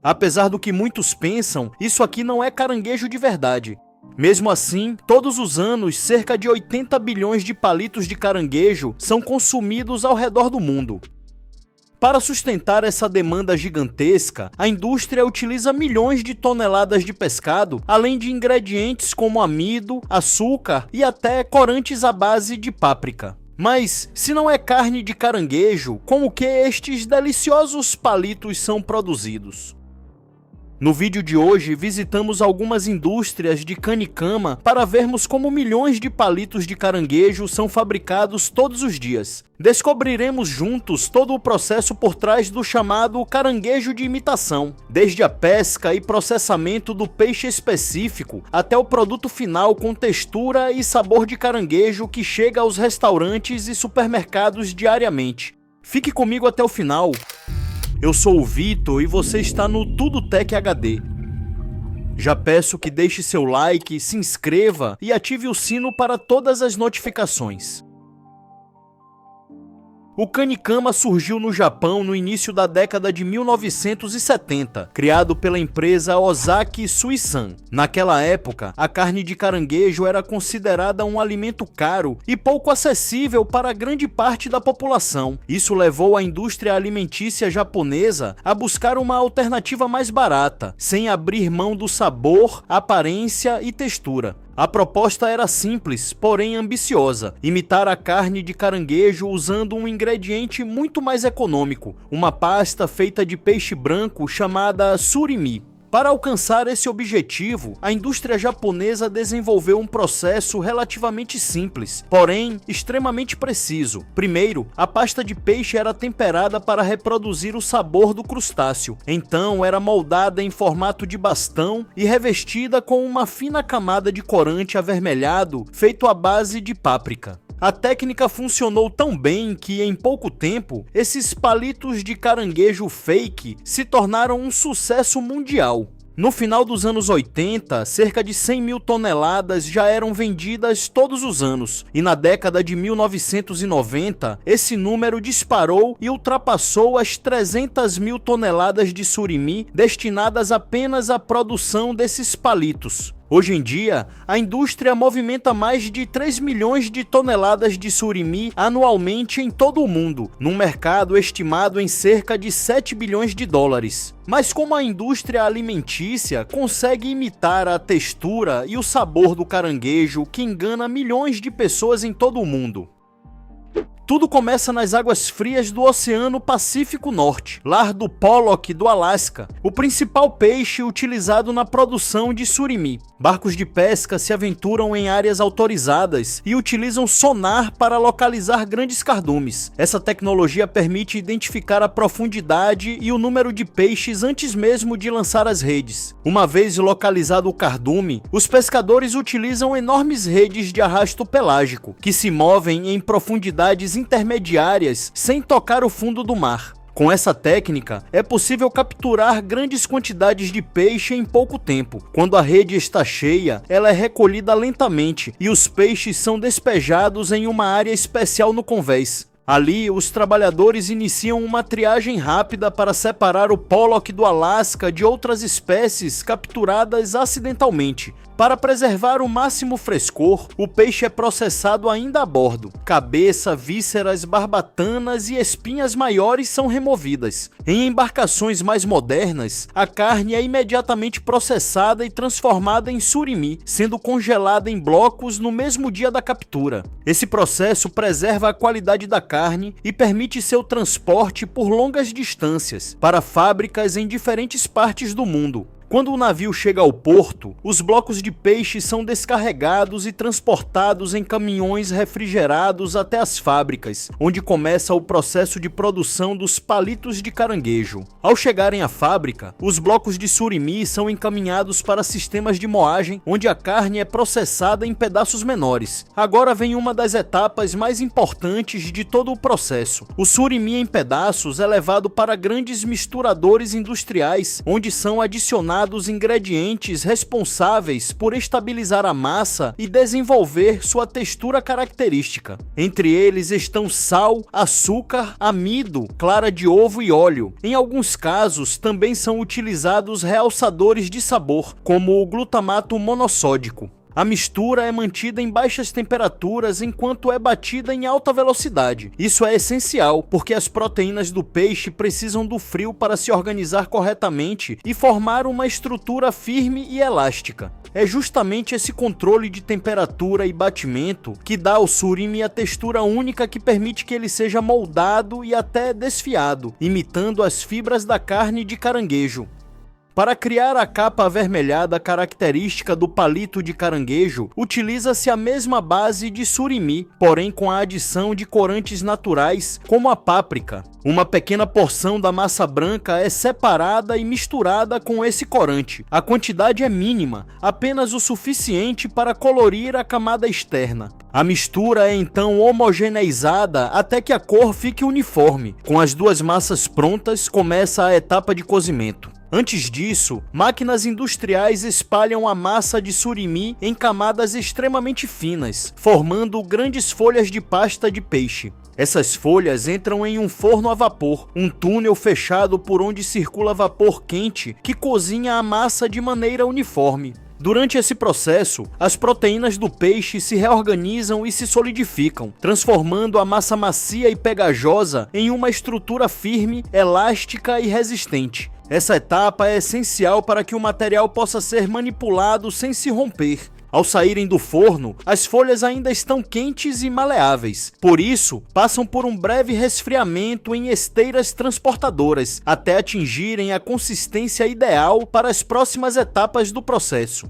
Apesar do que muitos pensam, isso aqui não é caranguejo de verdade. Mesmo assim, todos os anos, cerca de 80 bilhões de palitos de caranguejo são consumidos ao redor do mundo. Para sustentar essa demanda gigantesca, a indústria utiliza milhões de toneladas de pescado, além de ingredientes como amido, açúcar e até corantes à base de páprica. Mas, se não é carne de caranguejo, como que estes deliciosos palitos são produzidos? No vídeo de hoje, visitamos algumas indústrias de cana-cama para vermos como milhões de palitos de caranguejo são fabricados todos os dias. Descobriremos juntos todo o processo por trás do chamado caranguejo de imitação, desde a pesca e processamento do peixe específico até o produto final com textura e sabor de caranguejo que chega aos restaurantes e supermercados diariamente. Fique comigo até o final. Eu sou o Vitor e você está no Tudo Tech HD. Já peço que deixe seu like, se inscreva e ative o sino para todas as notificações. O cana-cama surgiu no Japão no início da década de 1970, criado pela empresa Ozaki Suisan. Naquela época, a carne de caranguejo era considerada um alimento caro e pouco acessível para grande parte da população. Isso levou a indústria alimentícia japonesa a buscar uma alternativa mais barata, sem abrir mão do sabor, aparência e textura. A proposta era simples, porém ambiciosa: imitar a carne de caranguejo usando um ingrediente muito mais econômico, uma pasta feita de peixe branco chamada surimi. Para alcançar esse objetivo, a indústria japonesa desenvolveu um processo relativamente simples, porém extremamente preciso. Primeiro, a pasta de peixe era temperada para reproduzir o sabor do crustáceo. Então, era moldada em formato de bastão e revestida com uma fina camada de corante avermelhado feito à base de páprica. A técnica funcionou tão bem que, em pouco tempo, esses palitos de caranguejo fake se tornaram um sucesso mundial. No final dos anos 80, cerca de 100 mil toneladas já eram vendidas todos os anos, e na década de 1990, esse número disparou e ultrapassou as 300 mil toneladas de surimi destinadas apenas à produção desses palitos. Hoje em dia, a indústria movimenta mais de 3 milhões de toneladas de surimi anualmente em todo o mundo, num mercado estimado em cerca de 7 bilhões de dólares. Mas como a indústria alimentícia consegue imitar a textura e o sabor do caranguejo que engana milhões de pessoas em todo o mundo? Tudo começa nas águas frias do Oceano Pacífico Norte, lar do pollock do Alasca, o principal peixe utilizado na produção de surimi. Barcos de pesca se aventuram em áreas autorizadas e utilizam sonar para localizar grandes cardumes. Essa tecnologia permite identificar a profundidade e o número de peixes antes mesmo de lançar as redes. Uma vez localizado o cardume, os pescadores utilizam enormes redes de arrasto pelágico, que se movem em profundidades intermediárias sem tocar o fundo do mar. Com essa técnica, é possível capturar grandes quantidades de peixe em pouco tempo. Quando a rede está cheia, ela é recolhida lentamente e os peixes são despejados em uma área especial no convés. Ali, os trabalhadores iniciam uma triagem rápida para separar o pollock do Alasca de outras espécies capturadas acidentalmente. Para preservar o máximo frescor, o peixe é processado ainda a bordo. Cabeça, vísceras, barbatanas e espinhas maiores são removidas. Em embarcações mais modernas, a carne é imediatamente processada e transformada em surimi, sendo congelada em blocos no mesmo dia da captura. Esse processo preserva a qualidade da carne e permite seu transporte por longas distâncias para fábricas em diferentes partes do mundo. Quando o navio chega ao porto, os blocos de peixe são descarregados e transportados em caminhões refrigerados até as fábricas, onde começa o processo de produção dos palitos de caranguejo. Ao chegarem à fábrica, os blocos de surimi são encaminhados para sistemas de moagem, onde a carne é processada em pedaços menores. Agora vem uma das etapas mais importantes de todo o processo. O surimi em pedaços é levado para grandes misturadores industriais, onde são adicionados chamados ingredientes responsáveis por estabilizar a massa e desenvolver sua textura característica. Entre eles estão sal, açúcar, amido, clara de ovo e óleo. Em alguns casos, também são utilizados realçadores de sabor, como o glutamato monossódico. A mistura é mantida em baixas temperaturas enquanto é batida em alta velocidade. Isso é essencial, porque as proteínas do peixe precisam do frio para se organizar corretamente e formar uma estrutura firme e elástica. É justamente esse controle de temperatura e batimento que dá ao surimi a textura única que permite que ele seja moldado e até desfiado, imitando as fibras da carne de caranguejo. Para criar a capa avermelhada característica do palito de caranguejo, utiliza-se a mesma base de surimi, porém com a adição de corantes naturais, como a páprica. Uma pequena porção da massa branca é separada e misturada com esse corante. A quantidade é mínima, apenas o suficiente para colorir a camada externa. A mistura é então homogeneizada até que a cor fique uniforme. Com as duas massas prontas, começa a etapa de cozimento. Antes disso, máquinas industriais espalham a massa de surimi em camadas extremamente finas, formando grandes folhas de pasta de peixe. Essas folhas entram em um forno a vapor, um túnel fechado por onde circula vapor quente que cozinha a massa de maneira uniforme. Durante esse processo, as proteínas do peixe se reorganizam e se solidificam, transformando a massa macia e pegajosa em uma estrutura firme, elástica e resistente. Essa etapa é essencial para que o material possa ser manipulado sem se romper. Ao saírem do forno, as folhas ainda estão quentes e maleáveis. Por isso, passam por um breve resfriamento em esteiras transportadoras, até atingirem a consistência ideal para as próximas etapas do processo.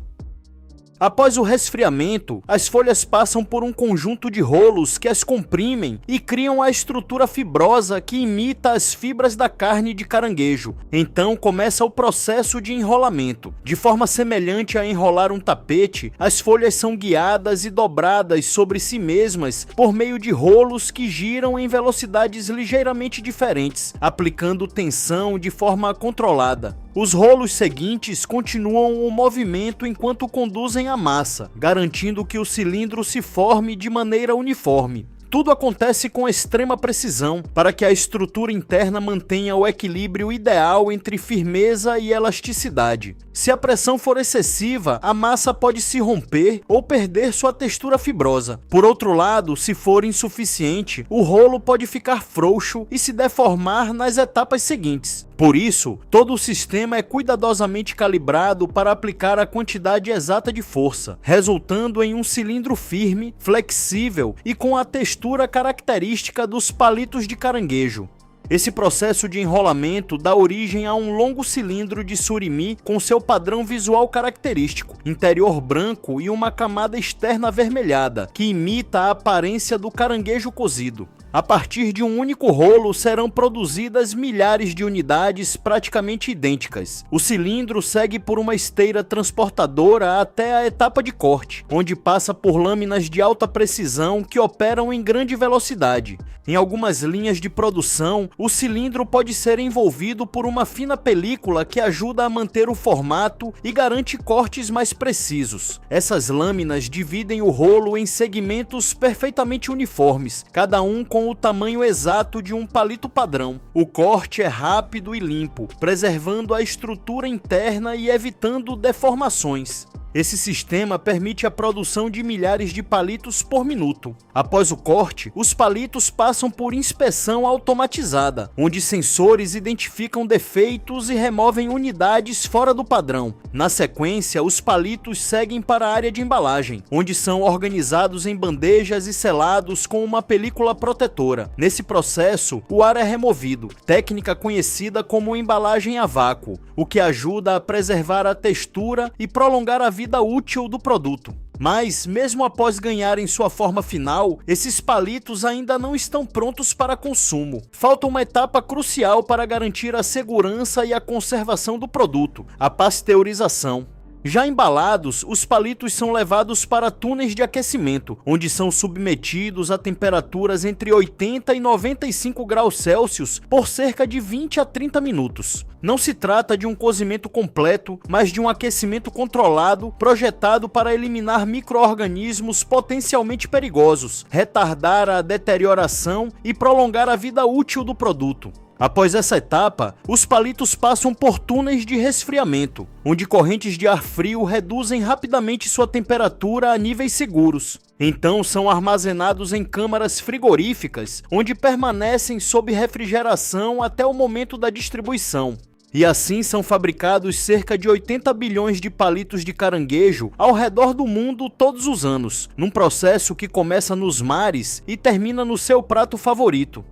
Após o resfriamento, as folhas passam por um conjunto de rolos que as comprimem e criam a estrutura fibrosa que imita as fibras da carne de caranguejo. Então começa o processo de enrolamento. De forma semelhante a enrolar um tapete, as folhas são guiadas e dobradas sobre si mesmas por meio de rolos que giram em velocidades ligeiramente diferentes, aplicando tensão de forma controlada. Os rolos seguintes continuam o movimento enquanto conduzem a massa, garantindo que o cilindro se forme de maneira uniforme. Tudo acontece com extrema precisão para que a estrutura interna mantenha o equilíbrio ideal entre firmeza e elasticidade. Se a pressão for excessiva, a massa pode se romper ou perder sua textura fibrosa. Por outro lado, se for insuficiente, o rolo pode ficar frouxo e se deformar nas etapas seguintes. Por isso, todo o sistema é cuidadosamente calibrado para aplicar a quantidade exata de força, resultando em um cilindro firme, flexível e com a textura característica dos palitos de caranguejo. Esse processo de enrolamento dá origem a um longo cilindro de surimi com seu padrão visual característico, interior branco e uma camada externa avermelhada, que imita a aparência do caranguejo cozido. A partir de um único rolo serão produzidas milhares de unidades praticamente idênticas. O cilindro segue por uma esteira transportadora até a etapa de corte, onde passa por lâminas de alta precisão que operam em grande velocidade. Em algumas linhas de produção, o cilindro pode ser envolvido por uma fina película que ajuda a manter o formato e garante cortes mais precisos. Essas lâminas dividem o rolo em segmentos perfeitamente uniformes, cada um com o tamanho exato de um palito padrão. O corte é rápido e limpo, preservando a estrutura interna e evitando deformações. Esse sistema permite a produção de milhares de palitos por minuto. Após o corte, os palitos passam por inspeção automatizada, onde sensores identificam defeitos e removem unidades fora do padrão. Na sequência, os palitos seguem para a área de embalagem, onde são organizados em bandejas e selados com uma película protetora. Nesse processo, o ar é removido, técnica conhecida como embalagem a vácuo, o que ajuda a preservar a textura e prolongar a vida útil do produto. Mas, mesmo após ganharem sua forma final, esses palitos ainda não estão prontos para consumo. Falta uma etapa crucial para garantir a segurança e a conservação do produto: a pasteurização. Já embalados, os palitos são levados para túneis de aquecimento, onde são submetidos a temperaturas entre 80 e 95 graus Celsius por cerca de 20 a 30 minutos. Não se trata de um cozimento completo, mas de um aquecimento controlado, projetado para eliminar micro-organismos potencialmente perigosos, retardar a deterioração e prolongar a vida útil do produto. Após essa etapa, os palitos passam por túneis de resfriamento, onde correntes de ar frio reduzem rapidamente sua temperatura a níveis seguros. Então são armazenados em câmaras frigoríficas, onde permanecem sob refrigeração até o momento da distribuição. E assim são fabricados cerca de 80 bilhões de palitos de caranguejo ao redor do mundo todos os anos, num processo que começa nos mares e termina no seu prato favorito.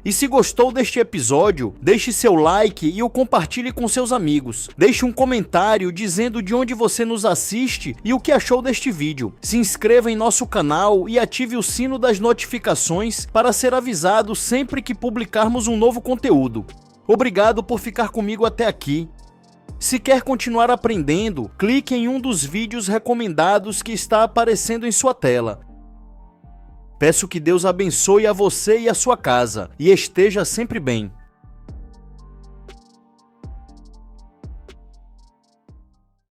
E se gostou deste episódio, deixe seu like e o compartilhe com seus amigos. Deixe um comentário dizendo de onde você nos assiste e o que achou deste vídeo. Se inscreva em nosso canal e ative o sino das notificações para ser avisado sempre que publicarmos um novo conteúdo. Obrigado por ficar comigo até aqui. Se quer continuar aprendendo, clique em um dos vídeos recomendados que está aparecendo em sua tela. Peço que Deus abençoe a você e a sua casa, e esteja sempre bem.